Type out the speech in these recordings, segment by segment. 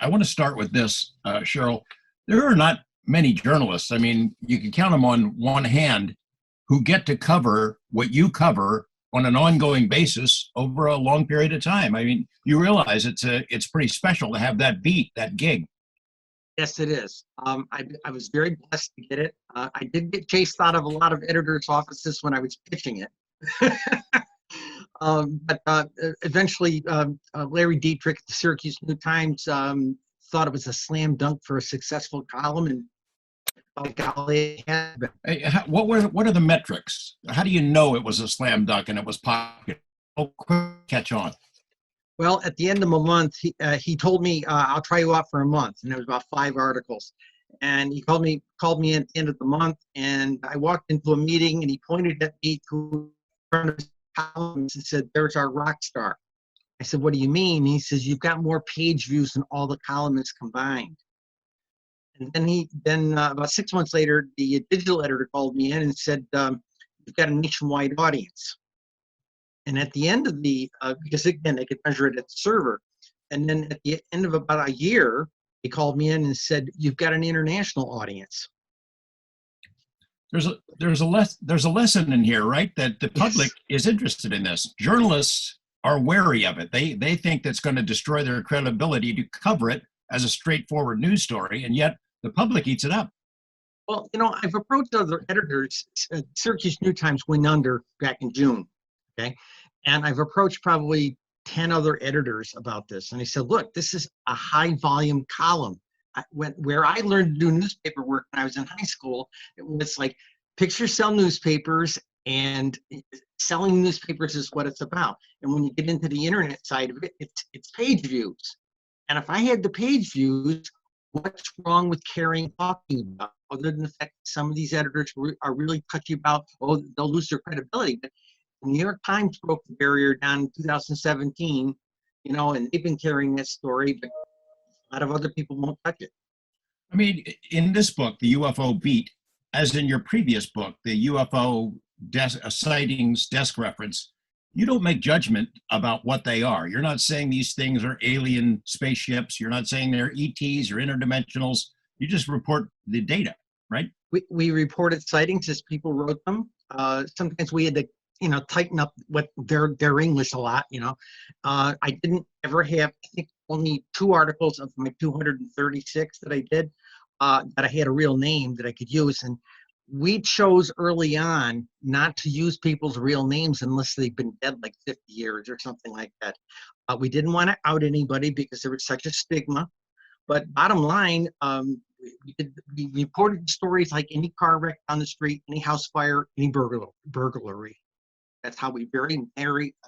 I want to start with this, Cheryl. There are not many journalists. I mean, you can count them on one hand who get to cover what you cover on an ongoing basis over a long period of time. I mean, you realize it's pretty special to have that beat, that gig. Yes, it is. I was very blessed to get it. I did get chased out of a lot of editors' offices when I was pitching it. But eventually, Larry Dietrich at the Syracuse New-Times thought it was a slam dunk for a successful column, and by golly, it had been. Hey, what are the metrics? How do you know it was a slam dunk and it was popular? Oh, quick catch on. Well, at the end of the month, he told me, I'll try you out for a month. And it was about 5 articles. And he called me at the end of the month. And I walked into a meeting and he pointed at me to in front of his columns and said, "There's our rock star." I said, "What do you mean?" He says, "You've got more page views than all the columnists combined." And then about 6 months later, the digital editor called me in and said, "You've got a nationwide audience." And at the end of because again, they could measure it at the server. And then at the end of about a year, he called me in and said, "You've got an international audience." There's a lesson in here, right? That the public is interested in this. Journalists are wary of it. They think that's going to destroy their credibility to cover it as a straightforward news story, and yet the public eats it up. Well, I've approached other editors. Syracuse New-Times went under back in June. Okay. And I've approached probably 10 other editors about this. And I said, look, this is a high volume column. Where I learned to do newspaper work when I was in high school, it was like pictures sell newspapers, and selling newspapers is what it's about. And when you get into the internet side of it, it's page views. And if I had the page views, what's wrong with talking about, other than the fact that some of these editors are really touchy about, they'll lose their credibility. But the New York Times broke the barrier down in 2017, and they've been carrying that story, but a lot of other people won't touch it. I mean, in this book, the UFO beat, as in your previous book, the UFO sightings desk reference, you don't make judgment about what they are. You're not saying these things are alien spaceships. You're not saying they're ETs or interdimensionals. You just report the data, right? We reported sightings as people wrote them. Sometimes we had to tighten up what their English a lot. I didn't ever have, I think, only 2 articles of my 236 that I did that I had a real name that I could use. And we chose early on not to use people's real names unless they've been dead like 50 years or something like that. We didn't want to out anybody because there was such a stigma. But bottom line, we reported stories like any car wreck on the street, any house fire, any burglary. That's how we very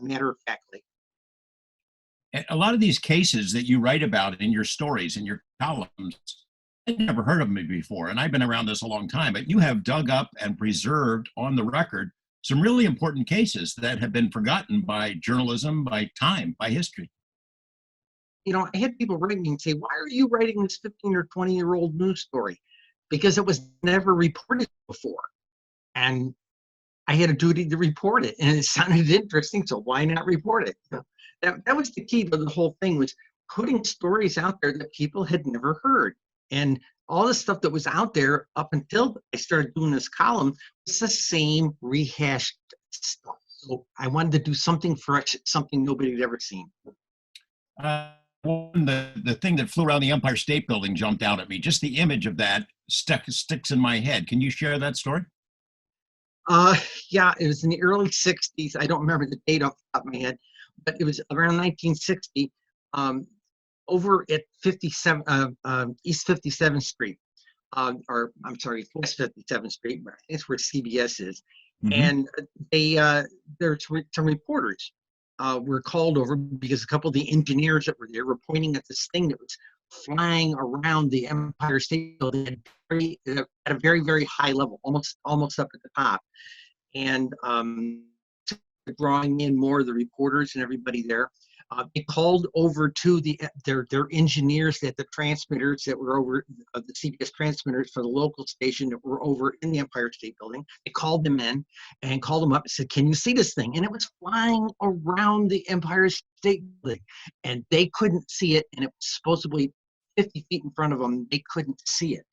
matter of factly. A lot of these cases that you write about in your stories, in your columns, I'd never heard of them before, and I've been around this a long time, but you have dug up and preserved on the record some really important cases that have been forgotten by journalism, by time, by history. I had people write me and say, "Why are you writing this 15 or 20-year-old news story?" Because it was never reported before. And I had a duty to report it, and it sounded interesting, so why not report it? That was the key to the whole thing, was putting stories out there that people had never heard. And all the stuff that was out there up until I started doing this column was the same rehashed stuff. So I wanted to do something fresh, something nobody had ever seen. The thing that flew around the Empire State Building jumped out at me. Just the image of that sticks in my head. Can you share that story? Yeah, it was in the early 60s. I don't remember the date off the top of my head, but it was around 1960, over at East 57th Street, or I'm sorry, West 57th Street, I think it's where CBS is. Mm-hmm. And there's some reporters were called over because a couple of the engineers that were there were pointing at this thing that was flying around the Empire State Building at a very, very high level, almost up at the top. And drawing in more of the reporters and everybody there, they called over to their engineers at the transmitters that were over, the CBS transmitters for the local station that were over in the Empire State Building. They called them in and called them up and said, "Can you see this thing?" And it was flying around the Empire State Building, and they couldn't see it, and it was supposedly 50 feet in front of them, they couldn't see it.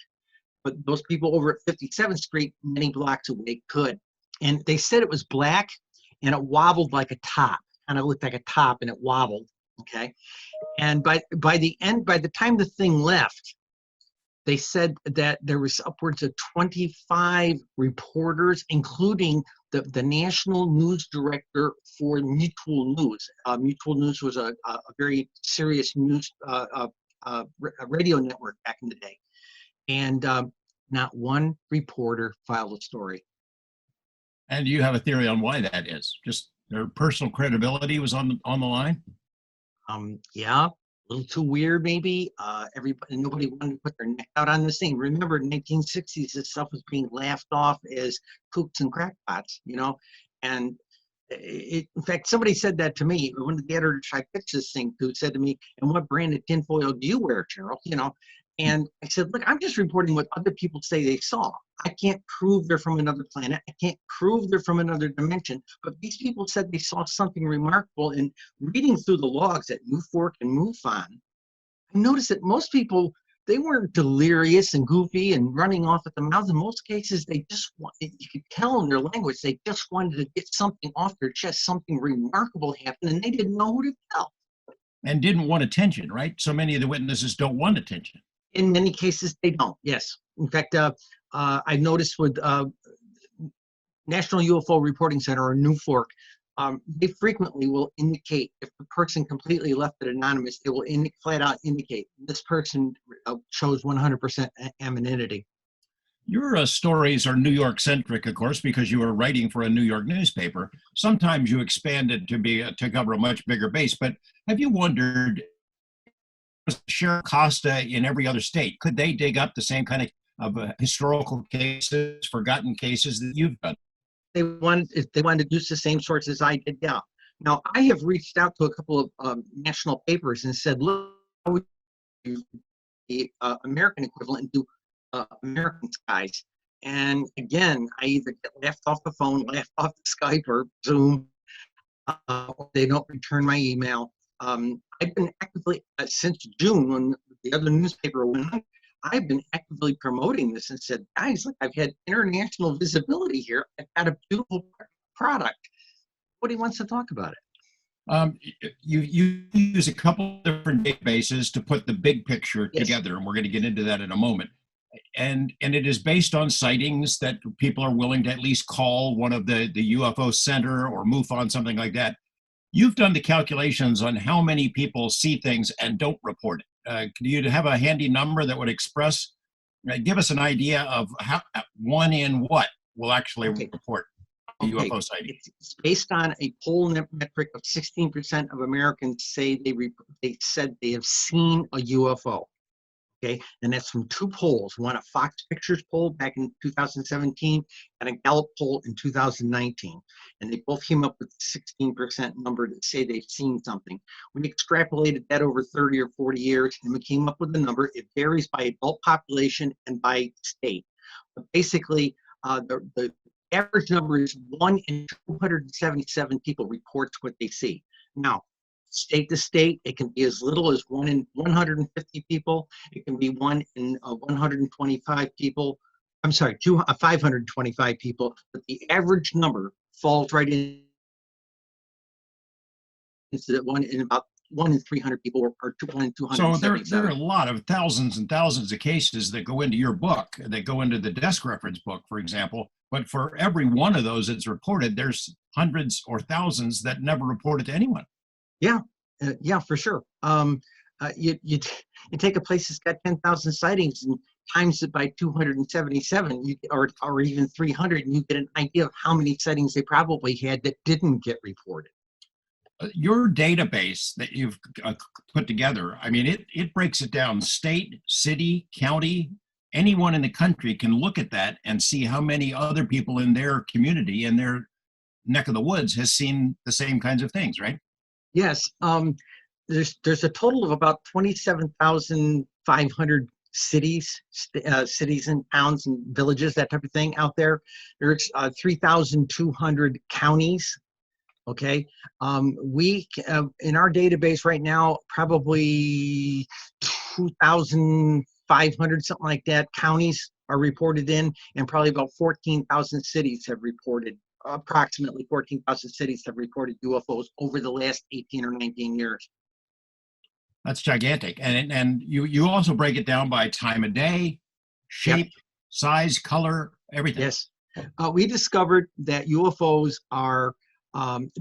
But those people over at 57th Street, many blocks away, could. And they said it was black and it wobbled like a top. Kind of looked like a top and it wobbled. Okay. And by the time the thing left, they said that there was upwards of 25 reporters, including the national news director for Mutual News. Mutual News was a very serious news radio network back in the day. And not one reporter filed a story. And you have a theory on why that is? Just their personal credibility was on the line? Yeah. A little too weird, maybe. Nobody wanted to put their neck out on this thing. Remember, in the 1960s, this stuff was being laughed off as kooks and crackpots, you know. And in fact, somebody said that to me. One of the editors I pitched this thing to said to me, "And what brand of tinfoil do you wear, Cheryl?" You know. And I said, "Look, I'm just reporting what other people say they saw. I can't prove they're from another planet. I can't prove they're from another dimension. But these people said they saw something remarkable. And reading through the logs at UFORC and MUFON, I noticed that most people, they weren't delirious and goofy and running off at the mouth. In most cases, they just wanted, you could tell in their language, they just wanted to get something off their chest, something remarkable happened, and they didn't know who to tell." And didn't want attention, right? So many of the witnesses don't want attention. In many cases, they don't, yes. In fact, I noticed with National UFO Reporting Center, or NUFORC, they frequently will indicate, if the person completely left it anonymous, they will flat out indicate this person shows 100% anonymity. Your stories are New York centric, of course, because you were writing for a New York newspaper. Sometimes you expanded to cover a much bigger base, but have you wondered, Cheryl Costa in every other state, could they dig up the same kind of historical cases, forgotten cases that you've done? If they wanted to use the same sorts as I did, yeah. Now, I have reached out to a couple of national papers and said, look, how would you use the American equivalent and do American skies? And again, I either get laughed off the phone, laughed off the Skype or Zoom, or they don't return my email. I've been actively, since June, when the other newspaper went on, I've been actively promoting this and said, guys, look, I've had international visibility here. I've got a beautiful product. Nobody wants to talk about it. You use a couple different databases to put the big picture together, and we're going to get into that in a moment. And it is based on sightings that people are willing to at least call one of the UFO Center or MUFON, something like that. You've done the calculations on how many people see things and don't report it. Do you have a handy number that would express, give us an idea of how one in what will actually report the UFO sighting? It's based on a poll metric of 16% of Americans say they said they have seen a UFO. Okay, and that's from two polls, one a Fox Pictures poll back in 2017 and a Gallup poll in 2019. And they both came up with a 16% number that say they've seen something. We extrapolated that over 30 or 40 years, and we came up with a number. It varies by adult population and by state. But basically, the average number is 1 in 277 people reports what they see. Now, state to state, it can be as little as 1 in 150 people. It can be 1 in 125 people. I'm sorry, 525 people. But the average number falls right in. It's that 1 in 300 people, or 1 in 200. So there are a lot of thousands and thousands of cases that go into your book, that go into the desk reference book, for example. But for every one of those that's reported, there's hundreds or thousands that never reported to anyone. Yeah, yeah, for sure. You take a place that's got 10,000 sightings and times it by 277, or even 300, and you get an idea of how many sightings they probably had that didn't get reported. Your database that you've put together, I mean, it breaks it down state, city, county. Anyone in the country can look at that and see how many other people in their community, in their neck of the woods, has seen the same kinds of things, right? Yes, there's a total of about 27,500 cities and towns and villages, that type of thing out there. There's 3,200 counties. Okay, we in our database right now, probably 2,500, something like that, counties are reported in, and probably about 14,000 cities have reported, approximately 14,000 cities have reported UFOs over the last 18 or 19 years. That's gigantic. And you also break it down by time of day, shape, size, color, everything. Yes. We discovered that UFOs are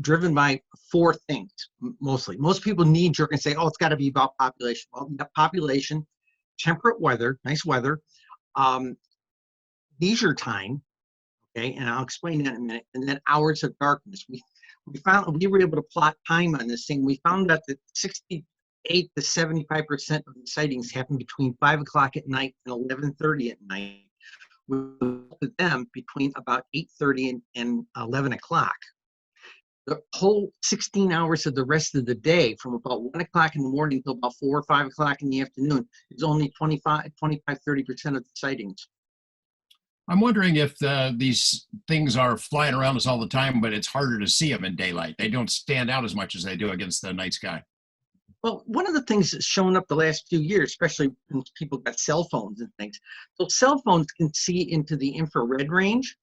driven by four things, mostly. Most people knee-jerk and say, oh, it's got to be about population. Well, you got population, temperate weather, nice weather, leisure time, okay, and I'll explain that in a minute, and then hours of darkness. We were able to plot time on this thing. We found out that 68 to 75% of the sightings happen between 5 o'clock at night and 11:30 at night, with them between about 8:30 and 11 o'clock. The whole 16 hours of the rest of the day, from about 1 o'clock in the morning till about 4 or 5 o'clock in the afternoon, is only 25, 30% of the sightings. I'm wondering if these things are flying around us all the time, but it's harder to see them in daylight. They don't stand out as much as they do against the night sky. Well, one of the things that's shown up the last few years, especially when people got cell phones and things, so cell phones can see into the infrared range,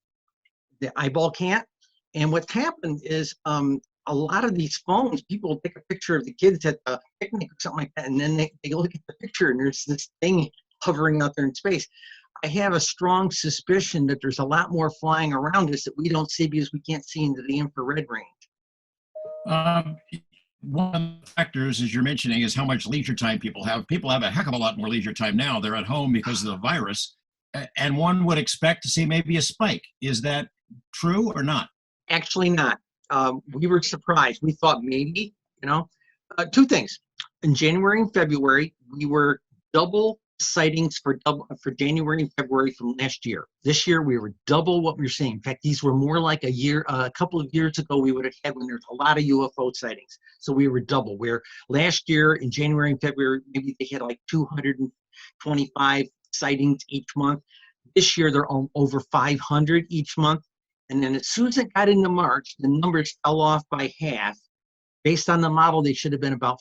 the eyeball can't. And what's happened is a lot of these phones, people take a picture of the kids at the picnic or something like that, and then they look at the picture and there's this thing hovering out there in space. I have a strong suspicion that there's a lot more flying around us that we don't see because we can't see into the infrared range. One of the factors, as you're mentioning, is how much leisure time people have. People have a heck of a lot more leisure time now. They're at home because of the virus, and one would expect to see maybe a spike. Is that true or not? Actually not. We were surprised. We thought maybe, two things. In January and February, we were double sightings for January and February from last year. This year, we were double what we were seeing. In fact, these were more like a couple of years ago we would have had when there's a lot of UFO sightings. So we were double. Where last year in January and February, maybe they had like 225 sightings each month. This year, they're over 500 each month. And then as soon as it got into March, the numbers fell off by half. Based on the model, they should have been about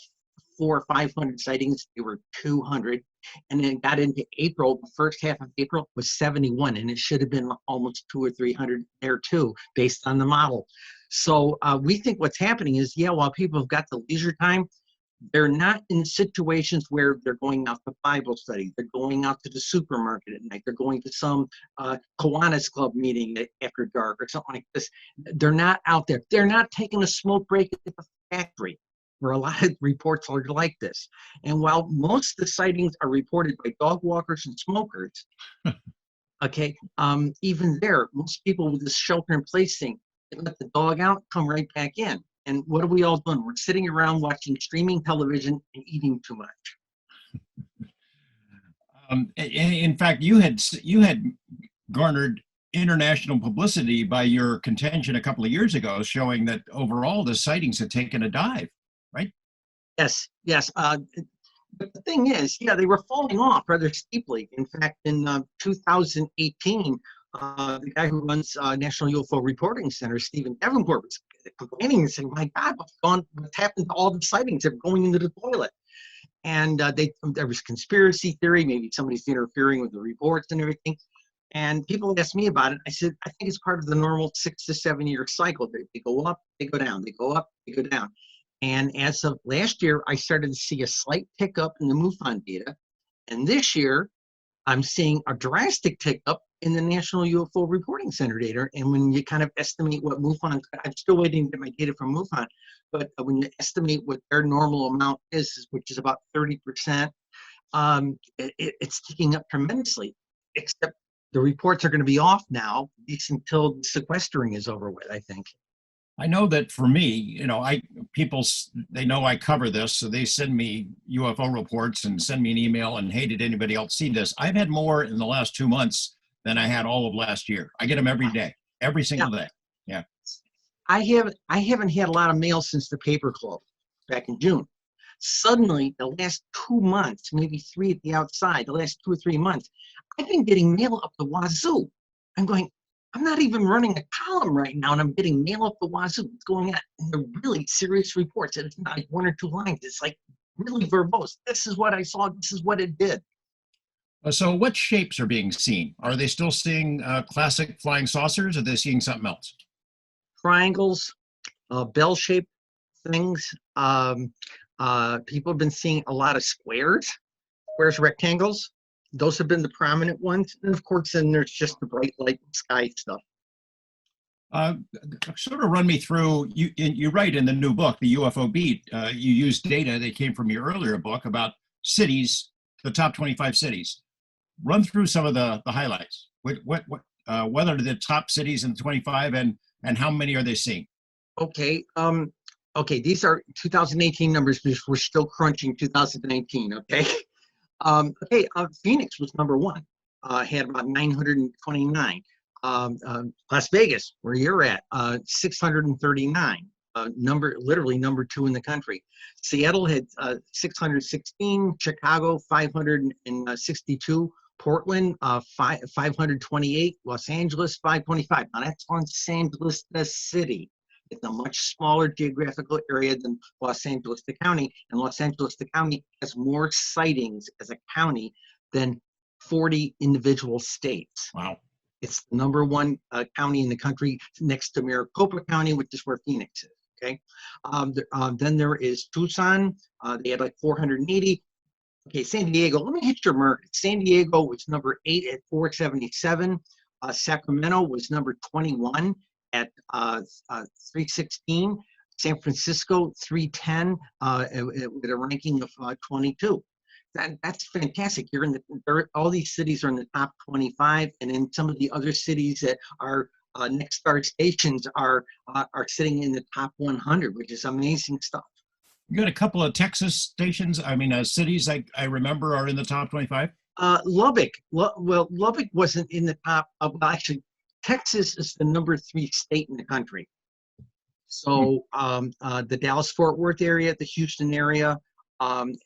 400 or 500 sightings. They were 200. And then it got into April. The first half of April was 71. And it should have been almost 200 or 300 there too, based on the model. So we think what's happening is, while people have got the leisure time, they're not in situations where they're going out to Bible study. They're going out to the supermarket at night. They're going to some Kiwanis Club meeting after dark or something like this. They're not out there. They're not taking a smoke break at the factory, where a lot of reports are like this. And while most of the sightings are reported by dog walkers and smokers, okay, even there, most people with this shelter-in-place thing, they let the dog out, come right back in. And what are we all doing? We're sitting around watching streaming television and eating too much. In fact, you had garnered international publicity by your contention a couple of years ago, showing that overall the sightings had taken a dive, right? Yes. But the thing is, they were falling off rather steeply. In fact, in 2018, the guy who runs National UFO Reporting Center, Stephen Davenport, was complaining and saying, my God, what's happened to all the sightings? They're going into the toilet. And there was conspiracy theory, maybe somebody's interfering with the reports and everything. And people asked me about it. I said, I think it's part of the normal 6 to 7 year cycle. They go up, they go down, they go up, they go down. And as of last year, I started to see a slight tick up in the MUFON data. And this year, I'm seeing a drastic tick up in the National UFO Reporting Center data. And when you kind of estimate what MUFON, I'm still waiting to get my data from MUFON, but when you estimate what their normal amount is, which is about 30%, it's ticking up tremendously, except the reports are going to be off now, at least until the sequestering is over with, I think. I know that for me, people, they know I cover this, so they send me UFO reports and send me an email, and hey, did anybody else see this? I've had more in the last 2 months than I had all of last year. I get them every day, every single day. Yeah. I haven't had a lot of mail since the paper closed back in June. Suddenly, the last 2 months, maybe 3 at the outside, the last 2 or 3 months, I've been getting mail up the wazoo. I'm going, I'm not even running a column right now, and I'm getting mail up the wazoo. What's going on? And they're really serious reports. And it's not like 1 or 2 lines. It's like really verbose. This is what I saw. This is what it did. So what shapes are being seen? Are they still seeing classic flying saucers, or are they seeing something else? Triangles, bell-shaped things. People have been seeing a lot of squares, rectangles. Those have been the prominent ones. And of course, then there's just the bright light sky stuff. Uh, Sort of run me through, you write in the new book, the UFO Beat, you use data that came from your earlier book about cities, the top 25 cities. Run through some of the highlights. What are the top cities in the 25, and how many are they seeing? Okay. Okay, these are 2018 numbers because we're still crunching 2019, okay? Phoenix was number one, had about 929. Las Vegas, where you're at, 639. Literally number two in the country. Seattle had 616, Chicago 562, Portland 528, Los Angeles 525. Now that's Los Angeles, the city. It's a much smaller geographical area than Los Angeles, the county, and Los Angeles, the county has more sightings as a county than 40 individual states. Wow. It's the number one county in the country, next to Maricopa County, which is where Phoenix is. Okay. Then there is Tucson. They had like 480. Okay, San Diego. Let me hit your mark. San Diego was number 8 at 477. Sacramento was number 21 at 316. San Francisco 310 with a ranking of 22. That's fantastic. You're in all these cities are in the top 25, and then some of the other cities that are next star stations are sitting in the top 100, which is amazing stuff. You got a couple of Texas stations. I mean, cities I remember are in the top 25. Lubbock. Lubbock wasn't in the top. Well, actually, Texas is the number 3 state in the country. So the Dallas-Fort Worth area, the Houston area,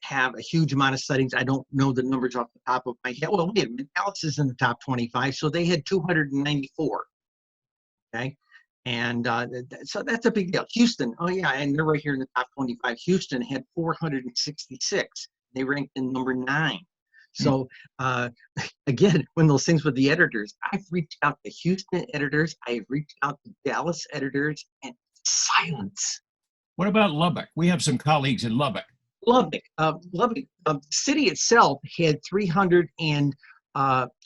have a huge amount of sightings. I don't know the numbers off the top of my head. Well, wait a minute. Dallas is in the top 25, so they had 294. Okay. And so that's a big deal. Houston, oh yeah, and they're right here in the top 25. Houston had 466. They ranked in number 9. So again, one of those things with the editors, I've reached out to Houston editors, I've reached out to Dallas editors, and silence. What about Lubbock? We have some colleagues in Lubbock. Lubbock, the city itself had 300 and,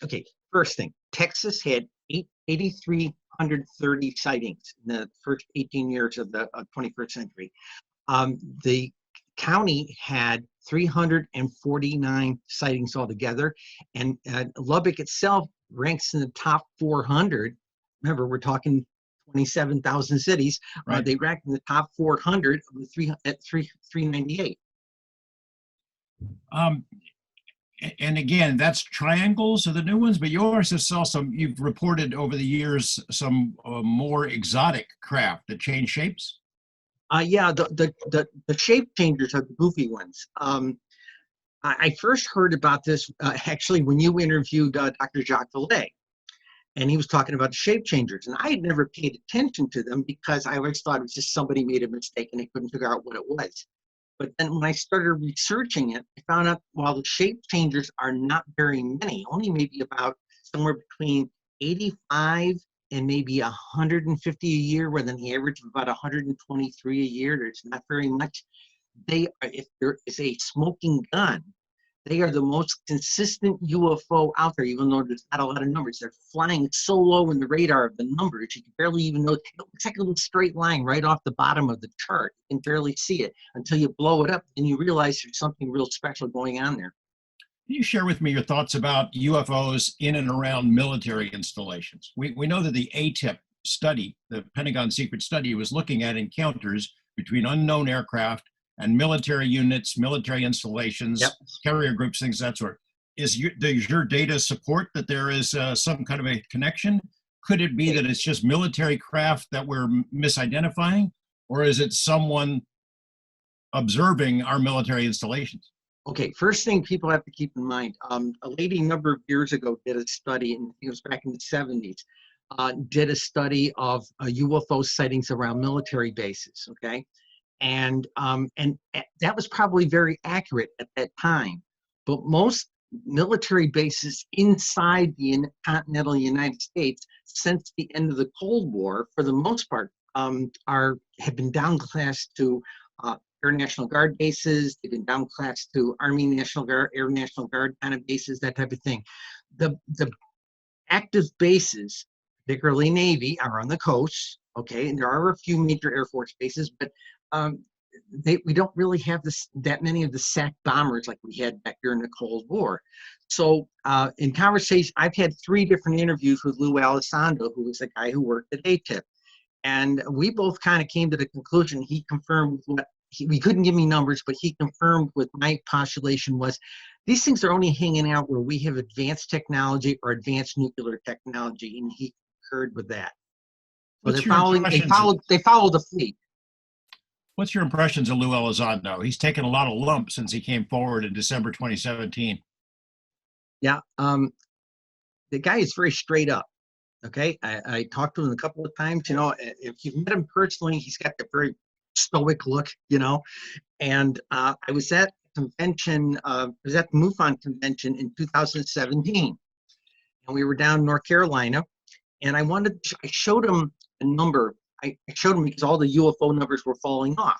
okay, first thing, Texas had 8,330 sightings in the first 18 years of the 21st century. The county had 349 sightings altogether, and Lubbock itself ranks in the top 400. Remember, we're talking 27,000 cities. Right. They ranked in the top 400 at 398. And again, that's triangles are the new ones, but yours is also, you've reported over the years some more exotic craft that change shapes. Yeah, the shape changers are the goofy ones. I first heard about this actually when you interviewed Dr. Jacques Vallée, and he was talking about the shape changers, and I had never paid attention to them because I always thought it was just somebody made a mistake and they couldn't figure out what it was. But then when I started researching it, I found out while the shape changers are not very many, only maybe about somewhere between 85 and maybe 150 a year, with an average of about 123 a year. There's not very much. They are, if there is a smoking gun, they are the most consistent UFO out there, even though there's not a lot of numbers. They're flying so low in the radar of the numbers, you can barely even know. It looks like a little straight line right off the bottom of the chart. You can barely see it until you blow it up and you realize there's something real special going on there. Can you share with me your thoughts about UFOs in and around military installations? We know that the ATIP study, the Pentagon secret study, was looking at encounters between unknown aircraft and military units, military installations, Yep. carrier groups, things of that sort. Does your data support that there is some kind of a connection? Could it be that it's just military craft that we're misidentifying, or is it someone observing our military installations? Okay, first thing people have to keep in mind, a lady a number of years ago did a study, and it was back in the 70s, did a study of UFO sightings around military bases, okay? And that was probably very accurate at that time. But most military bases inside the continental United States since the end of the Cold War, for the most part, have been downclassed to Air National Guard bases. They've been downclassed to Army National Guard, Air National Guard kind of bases, that type of thing. The active bases, particularly Navy, are on the coast. Okay, and there are a few major Air Force bases, but we don't really have that many of the SAC bombers like we had back during the Cold War. So in conversation, I've had 3 different interviews with Lou Elizondo, who was the guy who worked at ATIP. And we both kind of came to the conclusion, he confirmed we couldn't give me numbers, but he confirmed what my postulation was. These things are only hanging out where we have advanced technology or advanced nuclear technology, and he concurred with that. So they follow the fleet. What's your impressions of Lou Elizondo? He's taken a lot of lumps since he came forward in December 2017. Yeah, the guy is very straight up. Okay, I talked to him a couple of times. You know, if you've met him personally, he's got a very stoic look. You know, and I was at convention. I was at the MUFON convention in 2017, and we were down in North Carolina. And I showed him a number. I showed him because all the UFO numbers were falling off.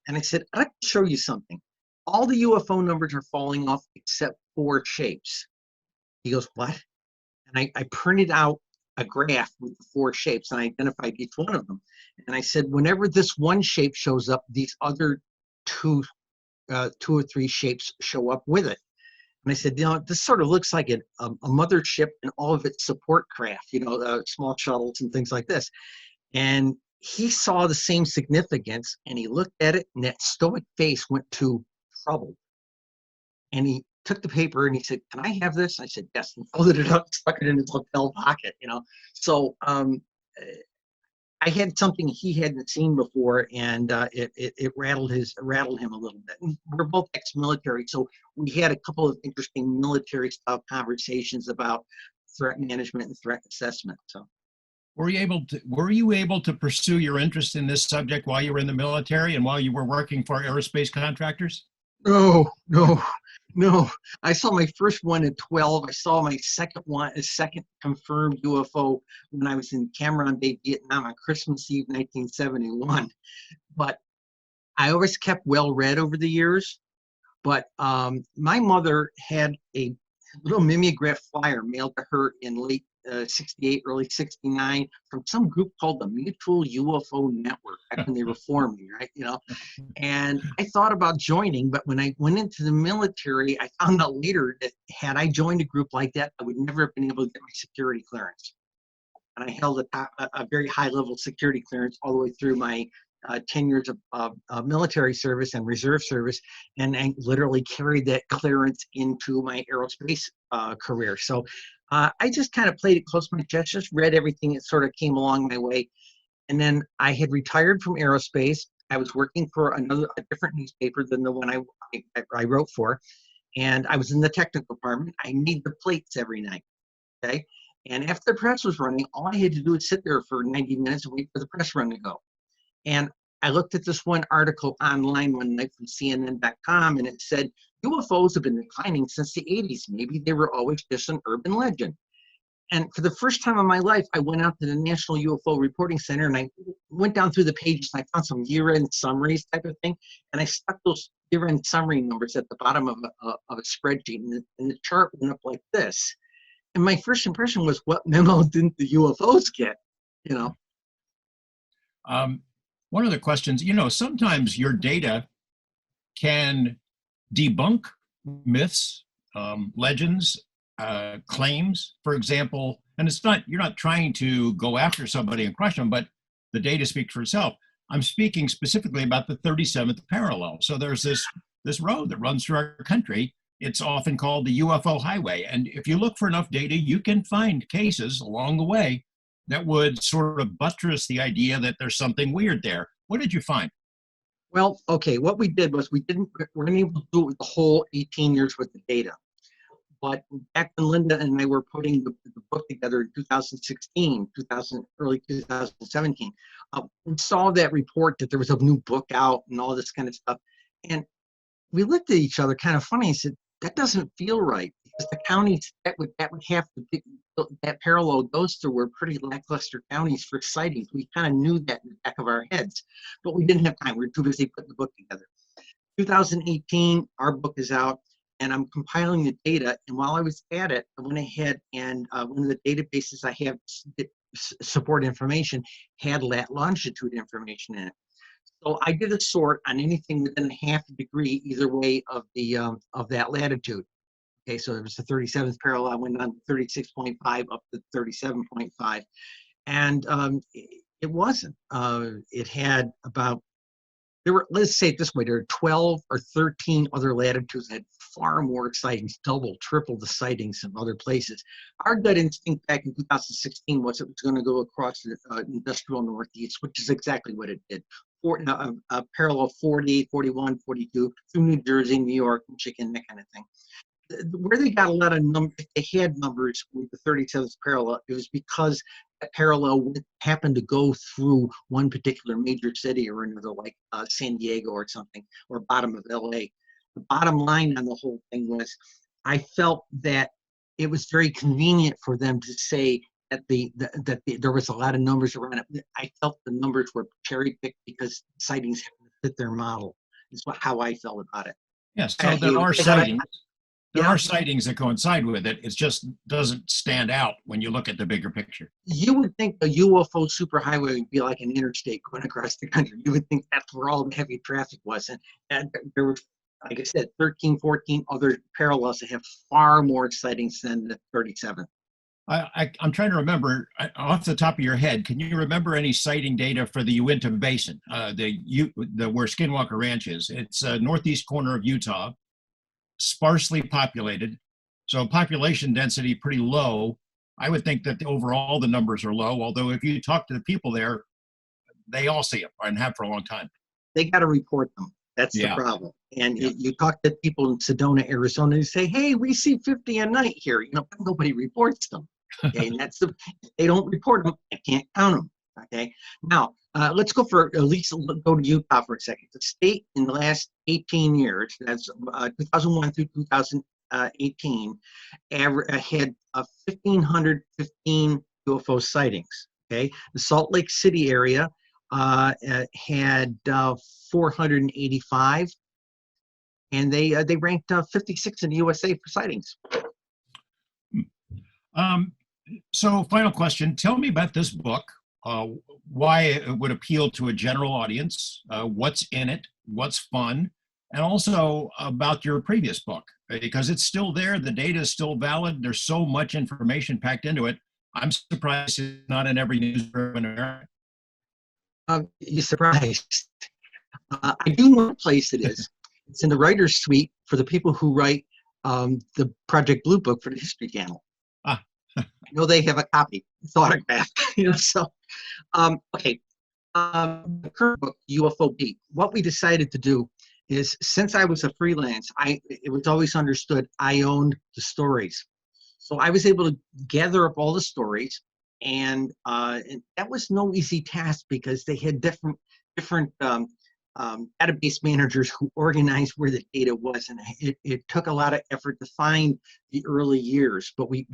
And I said, I'd like to show you something. All the UFO numbers are falling off except 4 shapes. He goes, what? And I printed out a graph with the 4 shapes, and I identified each one of them. And I said, whenever this one shape shows up, these other 2 or 3 shapes show up with it. And I said, you know, this sort of looks like a mothership and all of its support craft, you know, small shuttles and things like this. And he saw the same significance, and he looked at it, and that stoic face went to troubled. And he took the paper and he said, can I have this? I said, yes, and folded it up, stuck it in his lapel pocket, you know. So I had something he hadn't seen before, and it rattled him a little bit. And we're both ex-military, so we had a couple of interesting military-style conversations about threat management and threat assessment. So, were you able to pursue your interest in this subject while you were in the military and while you were working for aerospace contractors? No. I saw my first one at 12. I saw my second confirmed UFO when I was in Cam Ranh Bay, Vietnam on Christmas Eve, 1971. But I always kept well read over the years. But my mother had a little mimeograph flyer mailed to her in late 68, early 69 from some group called the Mutual UFO Network back when they were forming, right? You know, and I thought about joining, but when I went into the military, I found out later that had I joined a group like that, I would never have been able to get my security clearance. And I held a very high level security clearance all the way through my 10 years of military service and reserve service, and I literally carried that clearance into my aerospace career. So I just kind of played it close to my chest, just read everything that sort of came along my way. And then I had retired from aerospace. I was working for a different newspaper than the one I wrote for. And I was in the technical department. I made the plates every night, okay? And after the press was running, all I had to do was sit there for 90 minutes and wait for the press run to go. And I looked at this one article online one night from CNN.com, and it said, UFOs have been declining since the 80s. Maybe they were always just an urban legend. And for the first time in my life, I went out to the National UFO Reporting Center, and I went down through the pages, and I found some year-end summaries type of thing, and I stuck those year-end summary numbers at the bottom of a spreadsheet, and the chart went up like this. And my first impression was, what memo didn't the UFOs get, you know? One of the questions, you know, sometimes your data can debunk myths, legends, claims, for example, and you're not trying to go after somebody and crush them, but the data speaks for itself. I'm speaking specifically about the 37th parallel. So there's this road that runs through our country. It's often called the UFO highway. And if you look for enough data, you can find cases along the way that would sort of buttress the idea that there's something weird there. What did you find? Well, okay, what we did was we weren't able to do it with the whole 18 years worth of data. But back when Linda and I were putting the book together in 2016, early 2017, we saw that report that there was a new book out and all this kind of stuff. And we looked at each other kind of funny and said, that doesn't feel right, because the counties that would have to be, that parallel goes through were pretty lackluster counties for sightings. We kind of knew that in the back of our heads, but we didn't have time. We were too busy putting the book together. 2018, our book is out, and I'm compiling the data. And while I was at it, I went ahead and one of the databases I have support information had longitude information in it. So I did a sort on anything within a half a degree either way of the of that latitude. Okay, so it was the 37th parallel. I went on 36.5 up to 37.5, and it wasn't. It had about, there were, let's say it this way, there were 12 or 13 other latitudes that had far more sightings, double, triple the sightings of other places. Our gut instinct back in 2016 was it was going to go across the industrial northeast, which is exactly what it did. Parallel 40, 41, 42 through New Jersey, New York, Michigan, that kind of thing. Where they got a lot of numbers, they had numbers with the 37th parallel, it was because that parallel happened to go through one particular major city or another, like San Diego or something, or bottom of LA. The bottom line on the whole thing was, I felt that it was very convenient for them to say that there was a lot of numbers around it. I felt the numbers were cherry picked because sightings happened to fit their model. Is how I felt about it. Yes, so there are sightings. There are sightings that coincide with it. It just doesn't stand out when you look at the bigger picture. You would think a UFO superhighway would be like an interstate going across the country. You would think that's where all the heavy traffic was. And there were, like I said, 13, 14 other parallels that have far more sightings than the 37th. I'm trying to remember, off the top of your head, can you remember any sighting data for the Uintah Basin, where Skinwalker Ranch is? It's a northeast corner of Utah, sparsely populated, so population density pretty low. I would think that overall the numbers are low, although if you talk to the people there, they all see them and have for a long time. They got to report them. That's the problem. And you talk to people in Sedona, Arizona, and say, hey, we see 50 a night here. You know, nobody reports them. Okay, and that's if they don't report them, I can't count them. Okay, now let's go for at least go to Utah for a second. The state in the last 18 years, that's 2001 through 2018, had 1,515 UFO sightings. Okay, the Salt Lake City area had 485, and they ranked 56 in the USA for sightings. So final question, tell me about this book, why it would appeal to a general audience, what's in it, what's fun, and also about your previous book, because it's still there, the data is still valid, there's so much information packed into it. I'm surprised it's not in every newspaper in America. You're surprised. I do know what place it is. It's in the writer's suite for the people who write the Project Blue Book for the History Channel. I know they have a copy. It's autographed. You know, so okay. The current book, UFO Beat. What we decided to do is, since I was a freelance, it was always understood I owned the stories, so I was able to gather up all the stories, and that was no easy task because they had different database managers who organized where the data was, and it took a lot of effort to find the early years, but we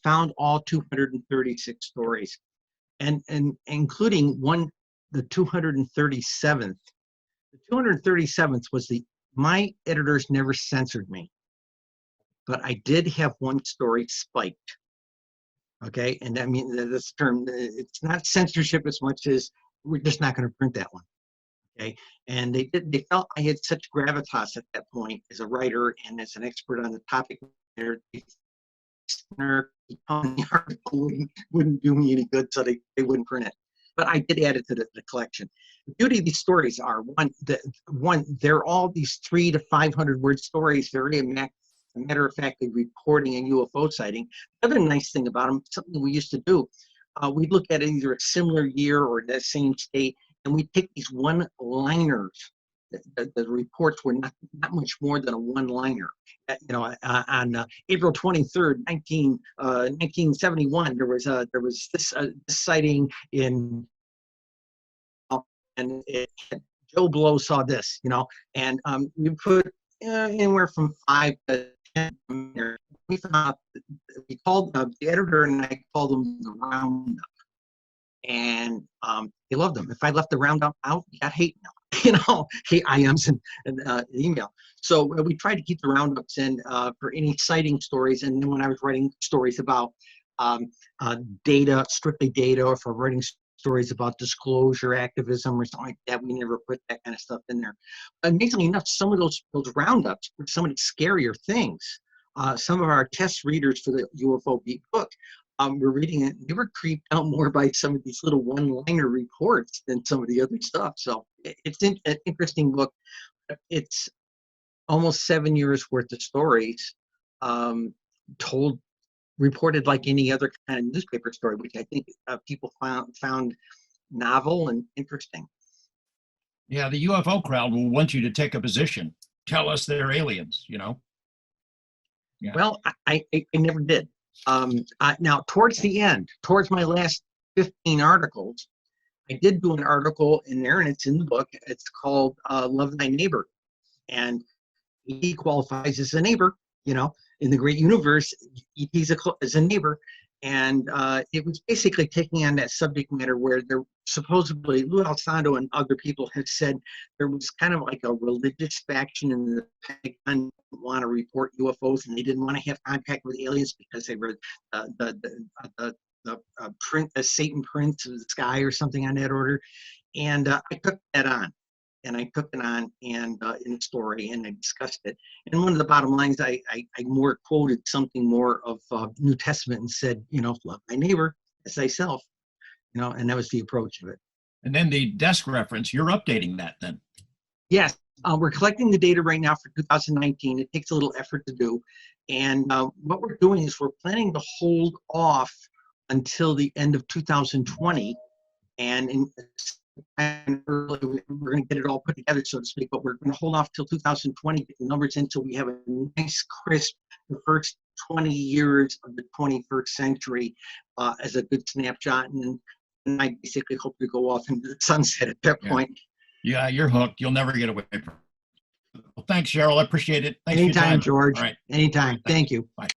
found all 236 stories, and including the 237th. The 237th was my editors never censored me, but I did have one story spiked. Okay, and I mean this term, it's not censorship as much as we're just not going to print that one. Okay, and they felt I had such gravitas at that point as a writer and as an expert on the topic. The article wouldn't do me any good, so they wouldn't print it. But I did add it to the collection. The beauty of these stories are they're all these 300 to 500 word stories, very matter of factly reporting a UFO sighting. The other nice thing about them, something we used to do, we'd look at either a similar year or that same state, and we take these one-liners the reports were not much more than a one-liner. On April 23rd, 1971, there was this sighting in, and Joe Blow saw this, and we put anywhere from 5 to 10 there. We called the editor and I called them the roundup, and he loved them. If I left the roundup out, he got hate mail, hate IMs and email. So we tried to keep the roundups in for any sighting stories. And then when I was writing stories about data, strictly data, or for writing stories about disclosure activism or something like that, we never put that kind of stuff in there. Amazingly enough, some of those roundups were some of the scarier things. Some of our test readers for the UFO Beat book were reading it. They were creeped out more by some of these little one-liner reports than some of the other stuff. So it's an interesting book. It's almost 7 years worth of stories reported like any other kind of newspaper story, which I think people found novel and interesting. Yeah, the UFO crowd will want you to take a position. Tell us they're aliens, Yeah. Well, I never did. Now, towards the end, towards my last 15 articles, I did do an article in there, and it's in the book. It's called Love Thy Neighbor. And he qualifies as a neighbor, in the great universe, he's as a neighbor. And it was basically taking on that subject matter where there supposedly, Lou Elizondo and other people have said there was kind of like a religious faction in the Pentagon didn't want to report UFOs, and they didn't want to have contact with aliens because they were the Satan prince of the sky or something on that order. And I took that on. And I took it on and in a story, and I discussed it. And one of the bottom lines, I more quoted something more of New Testament and said, love thy neighbor as thyself, and that was the approach of it. And then the desk reference, you're updating that then? Yes, we're collecting the data right now for 2019. It takes a little effort to do. And what we're doing is we're planning to hold off until the end of 2020. And we're going to get it all put together, so to speak, but we're going to hold off till 2020, get the numbers in until we have a nice, crisp, the first 20 years of the 21st century as a good snapshot. And I basically hope to go off into the sunset at that point. Yeah, you're hooked. You'll never get away from it. Well, thanks, Cheryl. I appreciate it. Thanks Anytime, for your time. George. All right. Anytime. Thank you. Bye.